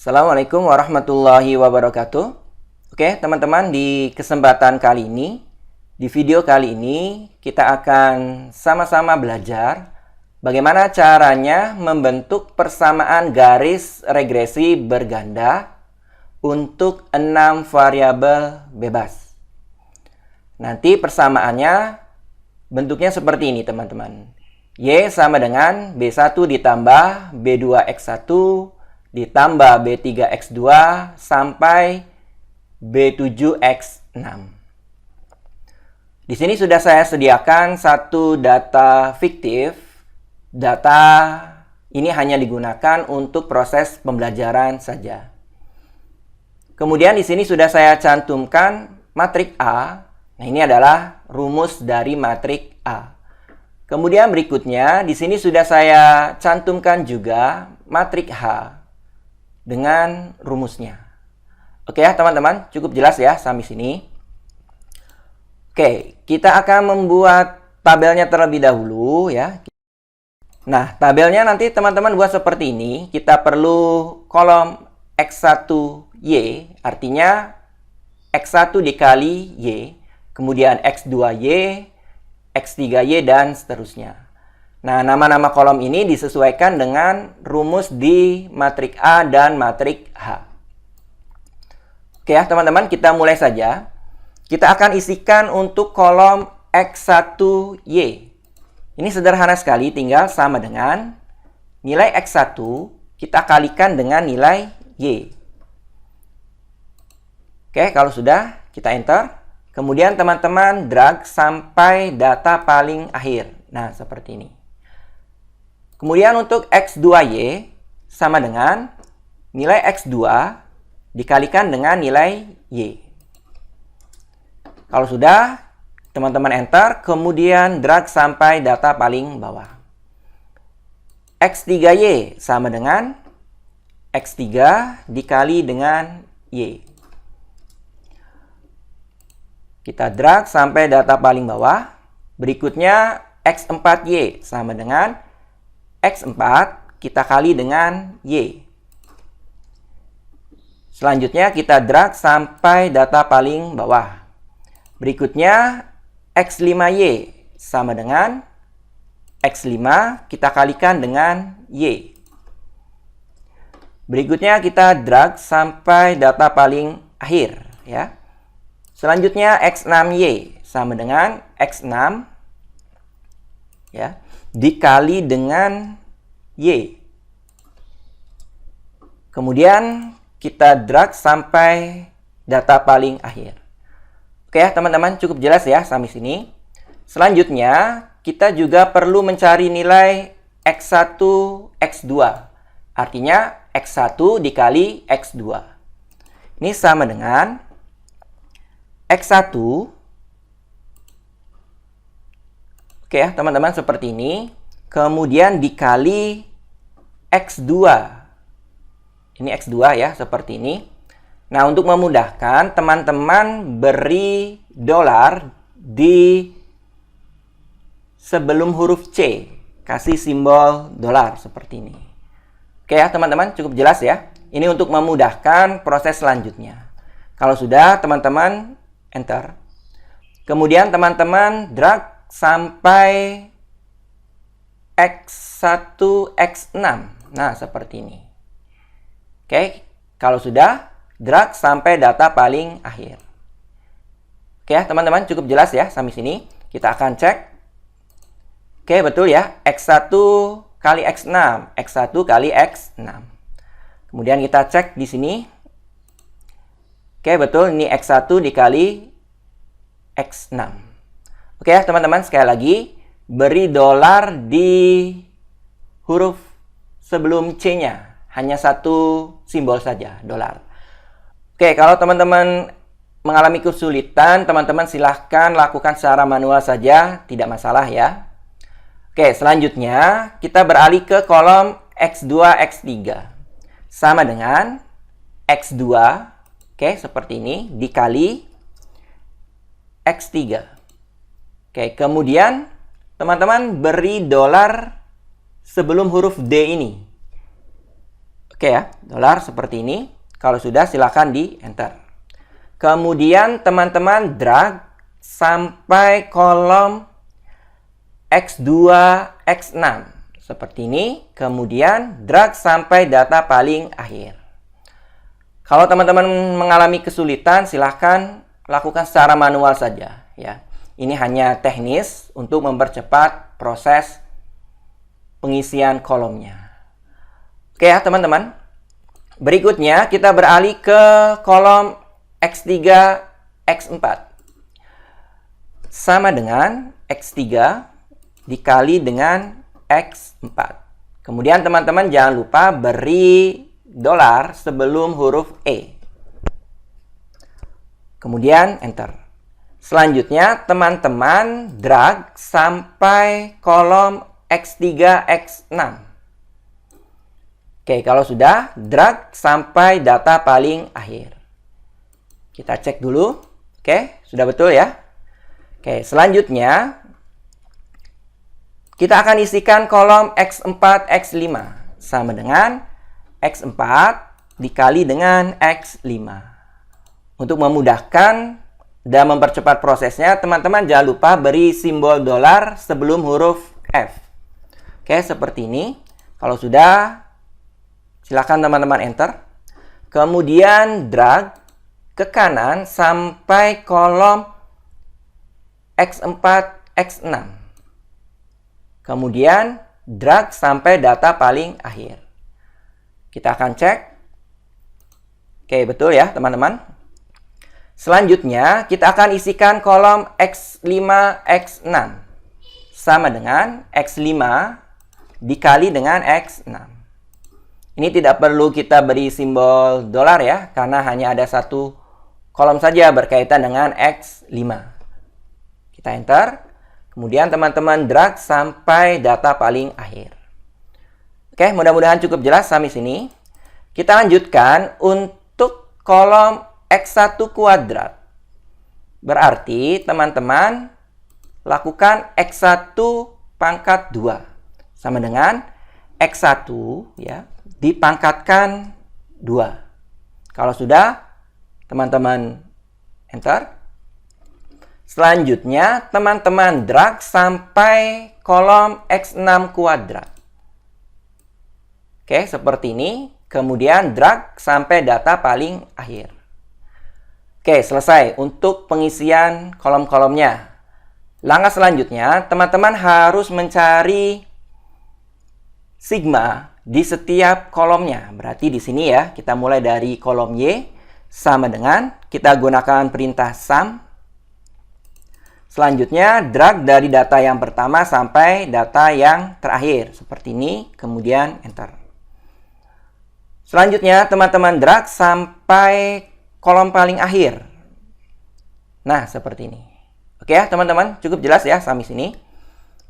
Assalamualaikum warahmatullahi wabarakatuh. Oke, teman-teman, di kesempatan kali ini, di video kali ini, kita akan sama-sama belajar bagaimana caranya membentuk persamaan garis regresi berganda untuk 6 variabel bebas. Nanti persamaannya bentuknya seperti ini, teman-teman. Y sama dengan B1 ditambah B2X1 ditambah B3X2 sampai B7X6. Di sini sudah saya sediakan satu data fiktif. Data ini hanya digunakan untuk proses pembelajaran saja. Kemudian di sini sudah saya cantumkan matrik A. Nah, ini adalah rumus dari matrik A. Kemudian berikutnya di sini sudah saya cantumkan juga matrik H dengan rumusnya. Oke ya teman-teman, cukup jelas ya sampai sini. Oke, kita akan membuat tabelnya terlebih dahulu ya. Nah, tabelnya nanti teman-teman buat seperti ini. Kita perlu kolom X1Y, artinya X1 dikali Y, kemudian X2Y, X3Y, dan seterusnya. Nah, nama-nama kolom ini disesuaikan dengan rumus di matrik A dan matrik H. Oke ya, teman-teman, kita mulai saja. Kita akan isikan untuk kolom X1Y. Ini sederhana sekali, tinggal sama dengan nilai X1 kita kalikan dengan nilai Y. Oke, kalau sudah, kita enter. Kemudian teman-teman drag sampai data paling akhir. Nah, seperti ini. Kemudian untuk X2Y sama dengan nilai X2 dikalikan dengan nilai Y. Kalau sudah, teman-teman enter, kemudian drag sampai data paling bawah. X3Y sama dengan X3 dikali dengan Y. Kita drag sampai data paling bawah. Berikutnya X4Y sama dengan X4 kita kali dengan Y. Selanjutnya kita drag sampai data paling bawah. Berikutnya X5Y sama dengan X5 kita kalikan dengan Y. Berikutnya kita drag sampai data paling akhir ya. Selanjutnya X6Y sama dengan X6 ya, dikali dengan Y. Kemudian kita drag sampai data paling akhir. Oke ya teman-teman, cukup jelas ya sampai sini. Selanjutnya kita juga perlu mencari nilai X1, X2. Artinya X1 dikali X2. Ini sama dengan X1. Oke ya teman-teman, seperti ini. Kemudian dikali X2. Ini X2 ya, seperti ini. Nah, untuk memudahkan, teman-teman beri dolar di sebelum huruf C. Kasih simbol dolar seperti ini. Oke ya teman-teman, cukup jelas ya. Ini untuk memudahkan proses selanjutnya. Kalau sudah, teman-teman enter. Kemudian teman-teman drag sampai X1, X6. Nah, seperti ini. Oke, kalau sudah, drag sampai data paling akhir. Oke ya, teman-teman, cukup jelas ya sampai sini. Kita akan cek. Oke, betul ya. X1 kali X6, X1 kali X6. Kemudian kita cek di sini. Oke, betul, ini X1 dikali X6. Oke ya teman-teman, sekali lagi beri dolar di huruf sebelum C-nya. Hanya satu simbol saja, dolar. Oke, kalau teman-teman mengalami kesulitan, teman-teman silahkan lakukan secara manual saja, tidak masalah ya. Oke, selanjutnya kita beralih ke kolom X2, X3. Sama dengan X2, oke, seperti ini, dikali X3. Oke, kemudian teman-teman beri dolar sebelum huruf D ini. Oke ya, dolar seperti ini. Kalau sudah, silakan di enter. Kemudian teman-teman drag sampai kolom X2, X6. Seperti ini. Kemudian drag sampai data paling akhir. Kalau teman-teman mengalami kesulitan, silahkan lakukan secara manual saja. Ya. Ini hanya teknis untuk mempercepat proses pengisian kolomnya. Oke ya teman-teman. Berikutnya kita beralih ke kolom X3, X4. Sama dengan X3 dikali dengan X4. Kemudian teman-teman jangan lupa beri dolar sebelum huruf E. Kemudian enter. Selanjutnya teman-teman drag sampai kolom X3, X6. Oke, kalau sudah, drag sampai data paling akhir. Kita cek dulu. Oke, sudah betul ya? Oke, selanjutnya kita akan isikan kolom X4, X5. Sama dengan X4 dikali dengan X5. Untuk memudahkan dan mempercepat prosesnya, teman-teman jangan lupa beri simbol dolar sebelum huruf F. Oke, seperti ini. Kalau sudah, silakan teman-teman enter. Kemudian drag ke kanan sampai kolom X4, X6. Kemudian drag sampai data paling akhir. Kita akan cek. Oke, betul ya teman-teman. Selanjutnya kita akan isikan kolom X5, X6. Sama dengan X5 dikali dengan X6. Ini tidak perlu kita beri simbol dolar ya, karena hanya ada satu kolom saja berkaitan dengan X5. Kita enter. Kemudian teman-teman drag sampai data paling akhir. Oke, mudah-mudahan cukup jelas sampai sini. Kita lanjutkan untuk kolom X1 kuadrat. Berarti teman-teman lakukan X1 pangkat 2. Sama dengan X1 ya, dipangkatkan 2. Kalau sudah, teman-teman enter. Selanjutnya, teman-teman drag sampai kolom X6 kuadrat. Oke, seperti ini. Kemudian drag sampai data paling akhir. Oke, selesai untuk pengisian kolom-kolomnya. Langkah selanjutnya, teman-teman harus mencari sigma di setiap kolomnya. Berarti di sini ya, kita mulai dari kolom Y sama dengan kita gunakan perintah sum. Selanjutnya drag dari data yang pertama sampai data yang terakhir. Seperti ini, kemudian enter. Selanjutnya teman-teman drag sampai kolom paling akhir. Nah, seperti ini. Oke ya teman-teman, cukup jelas ya sampai sini.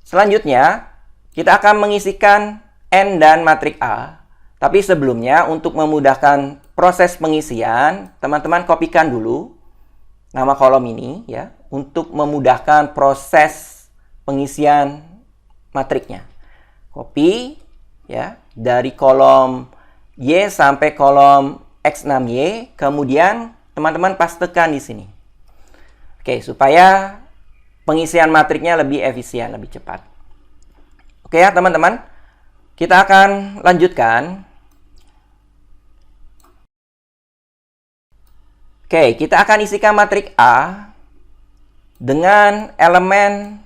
Selanjutnya, kita akan mengisikan N dan matrik A. Tapi sebelumnya, untuk memudahkan proses pengisian, teman-teman kopikan dulu nama kolom ini ya, untuk memudahkan proses pengisian matriknya. Copy ya, dari kolom Y sampai kolom X6Y, kemudian teman-teman pastekan di sini. Oke, supaya pengisian matriknya lebih efisien, lebih cepat. Oke ya teman-teman, kita akan lanjutkan. Oke, kita akan isikan matrik A dengan elemen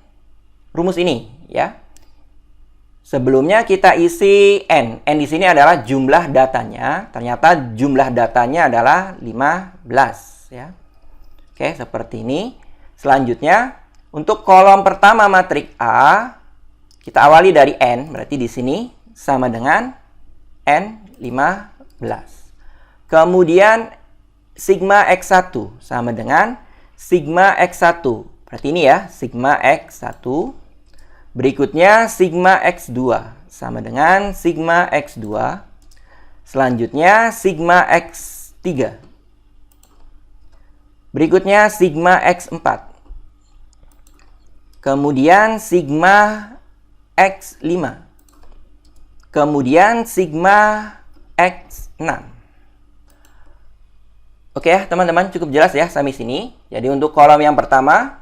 rumus ini ya. Sebelumnya kita isi N. N di sini adalah jumlah datanya. Ternyata jumlah datanya adalah 15 ya. Oke, seperti ini. Selanjutnya, untuk kolom pertama matrik A, kita awali dari N. Berarti di sini sama dengan N15. Kemudian sigma X1 sama dengan sigma X1. Berarti ini ya, sigma X1. Berikutnya sigma X2 sama dengan sigma X2. Selanjutnya sigma X3. Berikutnya sigma X4. Kemudian sigma X5. Kemudian sigma X6. Oke ya, teman-teman, cukup jelas ya sampai sini. Jadi untuk kolom yang pertama,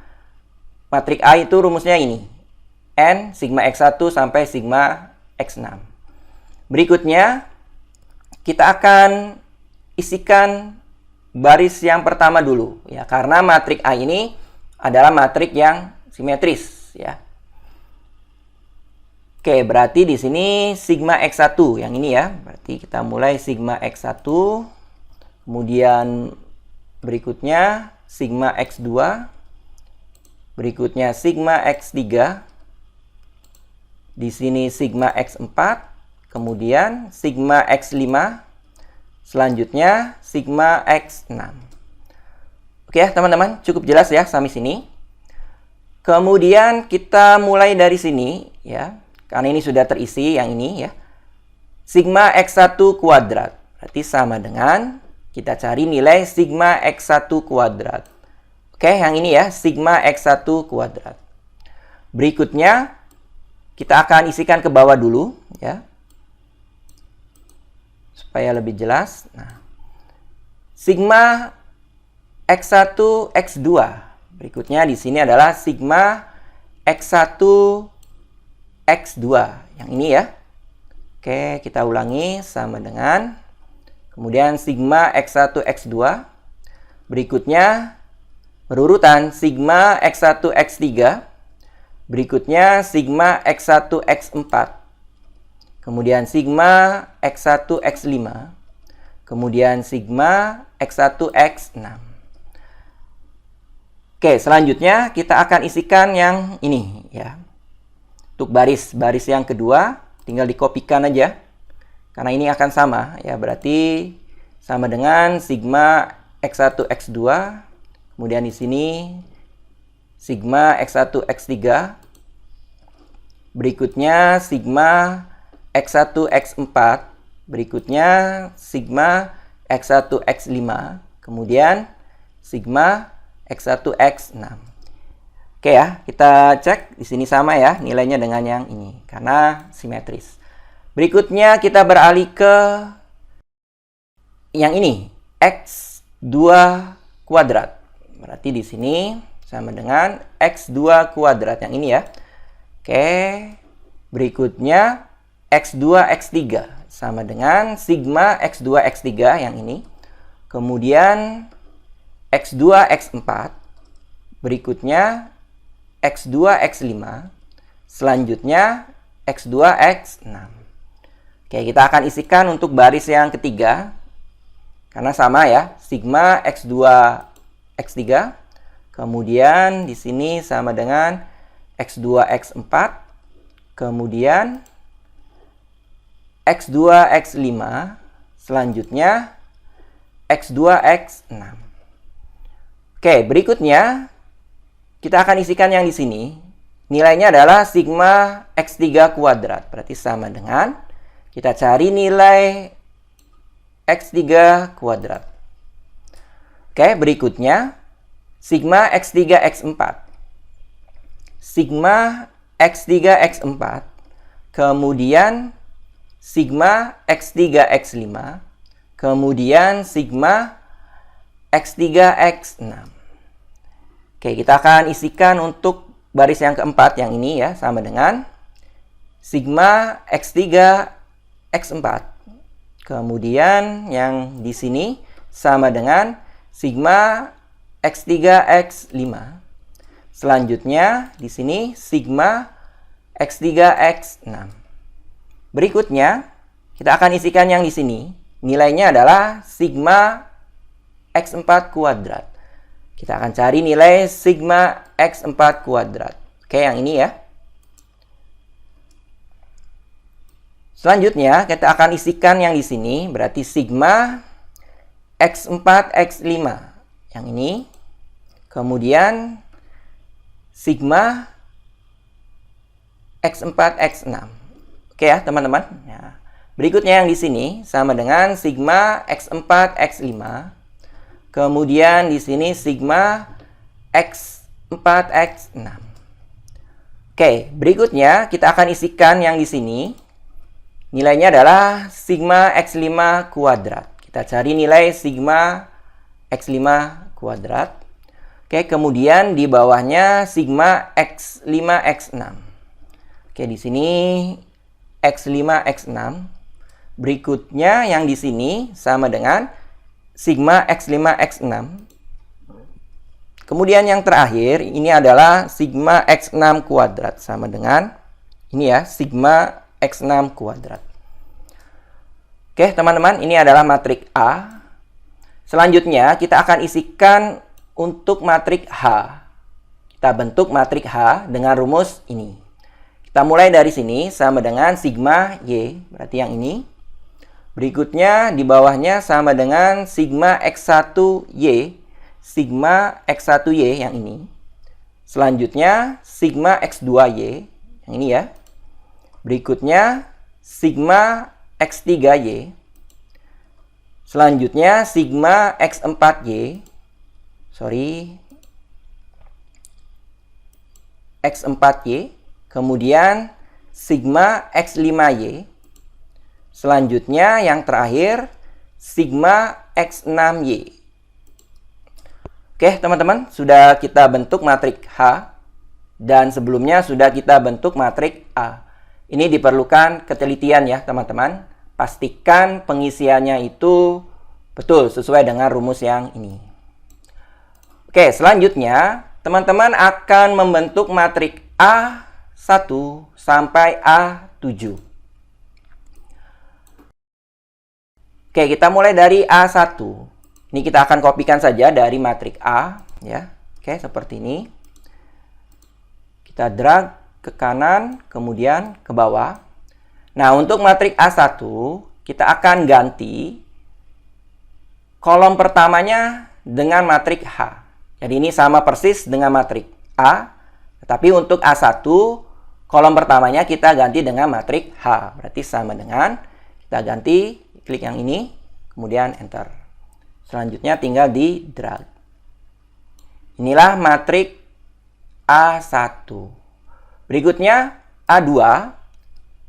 matriks A itu rumusnya ini. N sigma X1 sampai sigma X6. Berikutnya, kita akan isikan baris yang pertama dulu. Ya, karena matriks A ini adalah matriks yang simetris. Ya. Oke, berarti di sini sigma X1 yang ini ya. Berarti kita mulai sigma X1. Kemudian berikutnya sigma X2. Berikutnya sigma X3. Di sini sigma X4. Kemudian sigma X5. Selanjutnya sigma X6. Oke ya teman-teman, cukup jelas ya sampai sini. Kemudian kita mulai dari sini ya. Karena ini sudah terisi yang ini ya. Sigma X1 kuadrat. Berarti sama dengan kita cari nilai sigma X1 kuadrat. Oke, yang ini ya, sigma X1 kuadrat. Berikutnya, kita akan isikan ke bawah dulu, ya. Supaya lebih jelas. Nah, sigma X1, X2. Berikutnya di sini adalah sigma X1, X2. Yang ini ya. Oke, kita ulangi sama dengan kemudian sigma X1, X2. Berikutnya, berurutan sigma X1, X3. Berikutnya, sigma X1, X4. Kemudian sigma X1, X5. Kemudian sigma X1, X6. Oke, selanjutnya kita akan isikan yang ini ya. Untuk baris yang kedua, tinggal dikopikan aja. Karena ini akan sama, ya berarti sama dengan sigma X1, X2. Kemudian di sini sigma X1, X3. Berikutnya sigma X1, X4. Berikutnya sigma X1, X5. Kemudian sigma X1, X6. Oke ya, kita cek di sini sama ya nilainya dengan yang ini karena simetris. Berikutnya kita beralih ke yang ini, X2 kuadrat. Berarti di sini sama dengan X2 kuadrat yang ini ya. Oke, berikutnya X2, X3 sama dengan sigma X2, X3 yang ini. Kemudian X2, X4. Berikutnya X2, X5. Selanjutnya X2, X6. Oke, kita akan isikan untuk baris yang ketiga. Karena sama ya, sigma X2, X3. Kemudian di sini sama dengan X2, X4. Kemudian X2, X5. Selanjutnya X2, X6. Oke, berikutnya kita akan isikan yang di sini. Nilainya adalah sigma X3 kuadrat. Berarti sama dengan kita cari nilai X3 kuadrat. Oke, berikutnya sigma X3, X4. Sigma X3, X4. Kemudian sigma X3, X5. Kemudian sigma X3, X6. Oke, kita akan isikan untuk baris yang keempat yang ini ya, sama dengan sigma X3, X4. Kemudian yang di sini sama dengan sigma X3, X5. Selanjutnya di sini sigma X3, X6. Berikutnya kita akan isikan yang di sini. Nilainya adalah sigma X4 kuadrat. Kita akan cari nilai sigma X4 kuadrat. Oke, yang ini ya. Selanjutnya, kita akan isikan yang di sini, berarti sigma X4, X5. Yang ini. Kemudian, sigma X4, X6. Oke ya, teman-teman. Ya. Berikutnya yang di sini, sama dengan sigma X4, X5. Kemudian di sini sigma X4, X6. Oke, berikutnya kita akan isikan yang di sini. Nilainya adalah sigma X5 kuadrat. Kita cari nilai sigma X5 kuadrat. Oke, kemudian di bawahnya sigma X5 X6. Oke, di sini X5 X6. Berikutnya yang di sini sama dengan sigma X5 X6. Kemudian yang terakhir ini adalah sigma X6 kuadrat sama dengan ini ya, sigma X6 kuadrat. Oke, teman-teman, ini adalah matrik A. Selanjutnya, kita akan isikan untuk matrik H. Kita bentuk matrik H dengan rumus ini. Kita mulai dari sini sama dengan sigma Y, berarti yang ini. Berikutnya, di bawahnya sama dengan sigma X1Y, sigma X1Y yang ini. Selanjutnya, sigma X2Y, yang ini ya. Berikutnya, sigma X3Y. Selanjutnya, sigma X4Y. X4Y. Kemudian, sigma X5Y. Selanjutnya, yang terakhir, sigma X6Y. Oke, teman-teman, sudah kita bentuk matrik H. Dan sebelumnya sudah kita bentuk matrik A. Ini diperlukan ketelitian ya, teman-teman. Pastikan pengisiannya itu betul sesuai dengan rumus yang ini. Oke, selanjutnya teman-teman akan membentuk matrik A1 sampai A7. Oke, kita mulai dari A1. Ini kita akan kopikan saja dari matrik A ya. Oke, seperti ini. Kita drag ke kanan, kemudian ke bawah. Nah, untuk matrik A1, kita akan ganti kolom pertamanya dengan matrik H. Jadi ini sama persis dengan matrik A. Tetapi untuk A1, kolom pertamanya kita ganti dengan matrik H. Berarti sama dengan, kita ganti, klik yang ini, kemudian enter. Selanjutnya tinggal di drag. Inilah matrik A1. Berikutnya A2.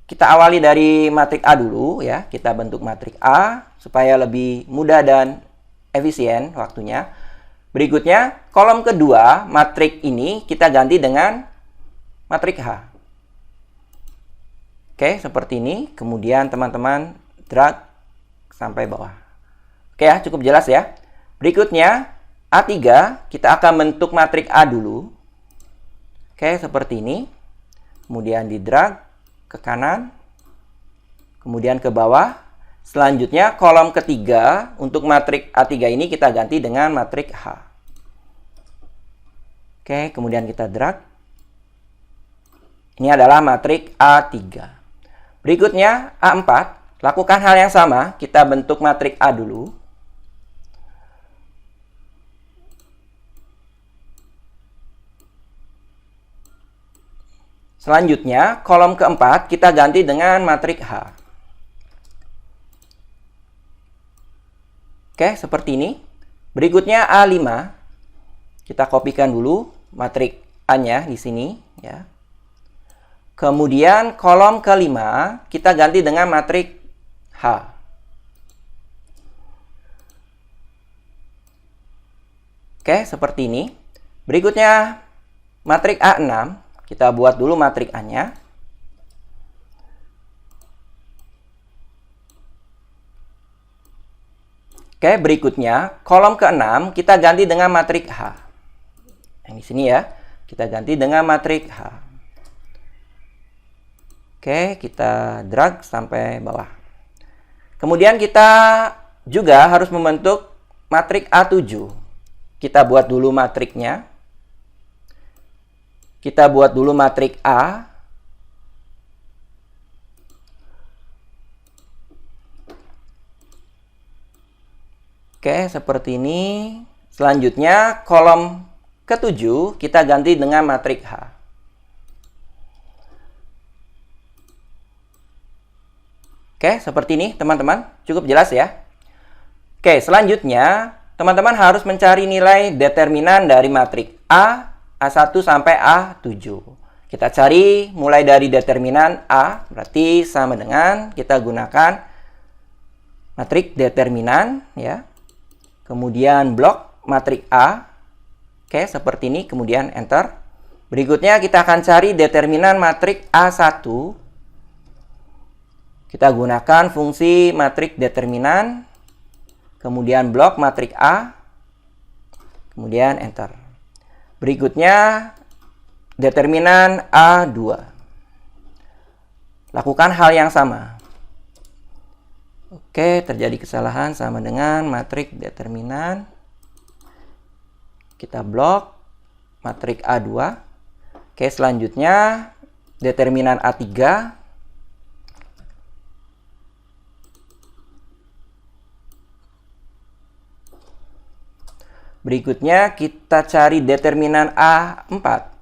Kita awali dari matrik A dulu ya. Kita bentuk matrik A supaya lebih mudah dan efisien waktunya. Berikutnya kolom kedua matrik ini kita ganti dengan matrik H. Oke, seperti ini. Kemudian teman-teman drag sampai bawah. Oke ya, cukup jelas ya. Berikutnya A3 kita akan bentuk matrik A dulu. Oke, seperti ini. Kemudian di drag ke kanan, kemudian ke bawah. Selanjutnya kolom ketiga untuk matrik A3 ini kita ganti dengan matrik H. Oke, kemudian kita drag. Ini adalah matrik A3. Berikutnya A4, lakukan hal yang sama, kita bentuk matrik A dulu. Selanjutnya, kolom keempat kita ganti dengan matrik H. Oke, seperti ini. Berikutnya A5. Kita kopikan dulu matrik A-nya di sini ya. Kemudian kolom kelima kita ganti dengan matrik H. Oke, seperti ini. Berikutnya matrik A6. Kita buat dulu matrik A-nya. Oke, berikutnya kolom ke-6 kita ganti dengan matrik H. Yang di sini ya, kita ganti dengan matrik H. Oke, kita drag sampai bawah. Kemudian kita juga harus membentuk matrik A7. Kita buat dulu matriknya. Kita buat dulu matrik A. Oke, seperti ini. Selanjutnya, kolom ke-7 kita ganti dengan matrik H. Oke, seperti ini teman-teman. Cukup jelas ya. Oke, selanjutnya teman-teman harus mencari nilai determinan dari matrik A, A1 sampai A7. Kita cari mulai dari determinan A, berarti sama dengan kita gunakan matriks determinan ya. Kemudian blok matriks A. Oke, seperti ini, kemudian enter. Berikutnya kita akan cari determinan matriks A1. Kita gunakan fungsi matriks determinan, kemudian blok matriks A, kemudian enter. Berikutnya determinan A2. Lakukan hal yang sama. Oke, terjadi kesalahan sama dengan matriks determinan. Kita blok matriks A2. Oke, selanjutnya determinan A3. Berikutnya kita cari determinan A4.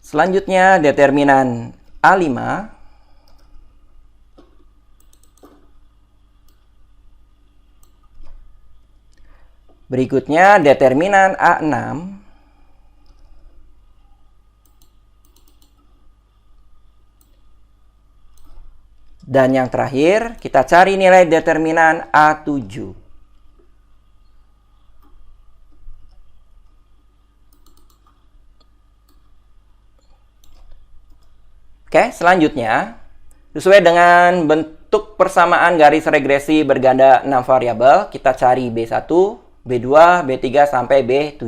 Selanjutnya determinan A5. Berikutnya determinan A6. Dan yang terakhir, kita cari nilai determinan A7. Oke, selanjutnya, sesuai dengan bentuk persamaan garis regresi berganda 6 variabel, kita cari B1, B2, B3, sampai B7.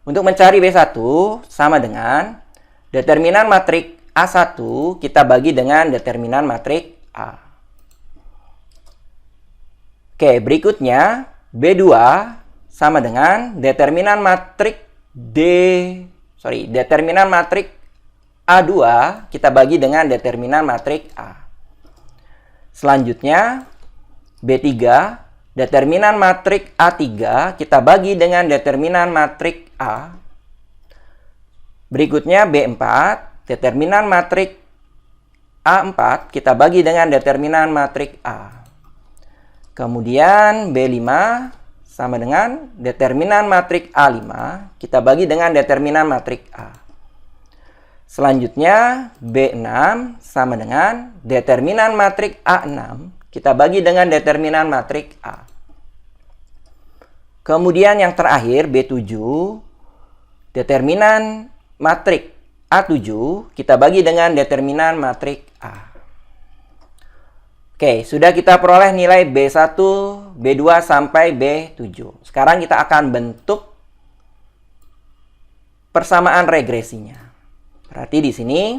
Untuk mencari B1, sama dengan determinan matriks A1 kita bagi dengan determinan matriks A. Oke, berikutnya B2 sama dengan determinan matriks determinan matriks A2 kita bagi dengan determinan matriks A. Selanjutnya B3 determinan matriks A3 kita bagi dengan determinan matriks A. Berikutnya B4 determinan matriks A4 kita bagi dengan determinan matriks A. Kemudian B5 sama dengan determinan matriks A5 kita bagi dengan determinan matriks A. Selanjutnya B6 sama dengan determinan matriks A6 kita bagi dengan determinan matriks A. Kemudian yang terakhir B7 determinan matriks A7 kita bagi dengan determinan matriks A. Oke, sudah kita peroleh nilai B1, B2 sampai B7. Sekarang kita akan bentuk persamaan regresinya. Berarti di sini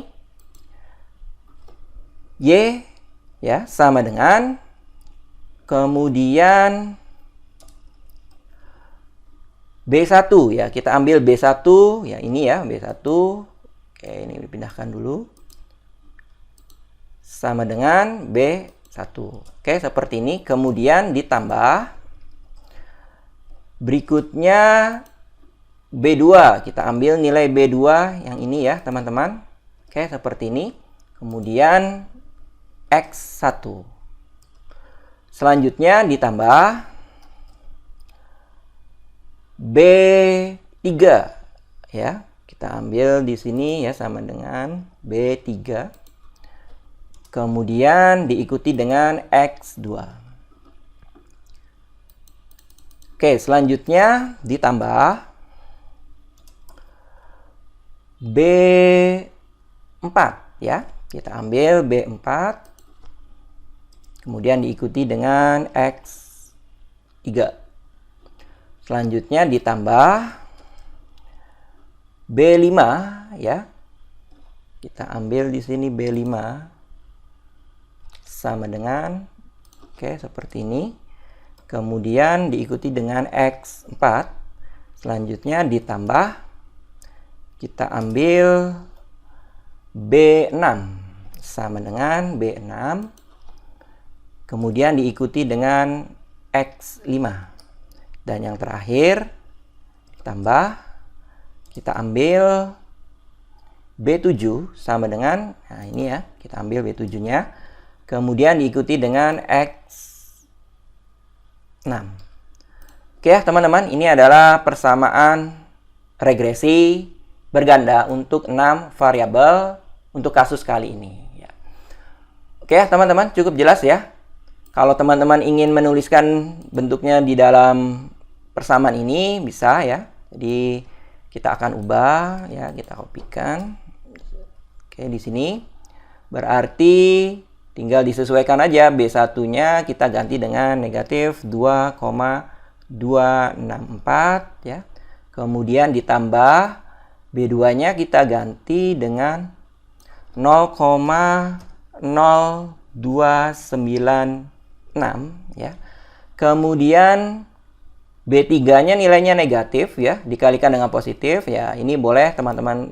Y ya sama dengan, kemudian B1 ya, kita ambil B1 ya, ini ya B1. Oke, ini dipindahkan dulu. Sama dengan B1. Oke, seperti ini. Kemudian ditambah. Berikutnya B2. Kita ambil nilai B2 yang ini ya, teman-teman. Oke, seperti ini. Kemudian X1. Selanjutnya ditambah B3 ya. Kita ambil di sini ya sama dengan B3. Kemudian diikuti dengan X2. Oke, selanjutnya ditambah B4 ya. Kita ambil B4. Kemudian diikuti dengan X3. Selanjutnya ditambah B5 ya. Kita ambil di sini B5 sama dengan seperti ini. Kemudian diikuti dengan X4. Selanjutnya ditambah, kita ambil B6 sama dengan B6. Kemudian diikuti dengan X5. Dan yang terakhir ditambah, kita ambil B7 sama dengan, nah ini ya, kita ambil B7-nya. Kemudian diikuti dengan X6. Oke ya teman-teman, ini adalah persamaan regresi berganda untuk 6 variabel untuk kasus kali ini. Ya. Oke ya teman-teman, cukup jelas ya. Kalau teman-teman ingin menuliskan bentuknya di dalam persamaan ini, bisa ya. Jadi kita akan ubah ya, kita kopikan. Oke, di sini berarti tinggal disesuaikan aja. B1-nya kita ganti dengan negatif 2,264 ya. Kemudian ditambah B2-nya kita ganti dengan 0,0296 ya. Kemudian B3-nya nilainya negatif ya, dikalikan dengan positif ya. Ini boleh teman-teman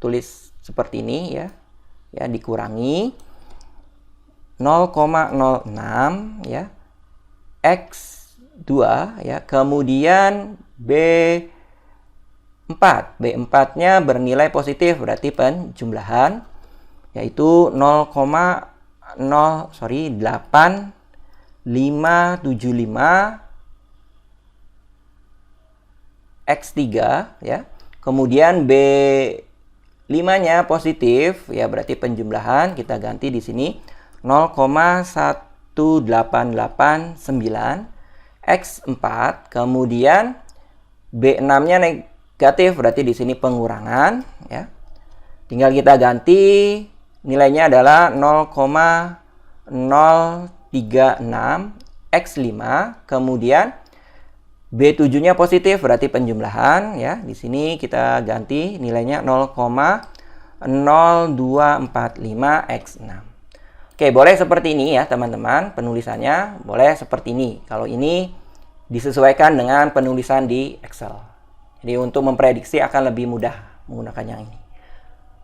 tulis seperti ini ya. Ya, dikurangi 0,06 ya. X2 ya. Kemudian B4-nya bernilai positif, berarti penjumlahan yaitu 0,8575 X3 ya. Kemudian B5-nya positif ya, berarti penjumlahan kita ganti di sini 0,1889 X4. Kemudian B6-nya negatif, berarti di sini pengurangan ya. Tinggal kita ganti nilainya adalah 0,036 X5. Kemudian B7-nya positif, berarti penjumlahan ya. Di sini kita ganti nilainya 0,0245 X6. Oke, boleh seperti ini ya teman-teman. Penulisannya boleh seperti ini. Kalau ini disesuaikan dengan penulisan di Excel. Jadi untuk memprediksi akan lebih mudah menggunakan yang ini.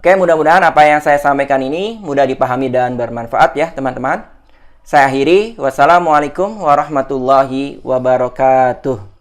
Oke, mudah-mudahan apa yang saya sampaikan ini mudah dipahami dan bermanfaat ya teman-teman. Saya akhiri. Wassalamualaikum warahmatullahi wabarakatuh.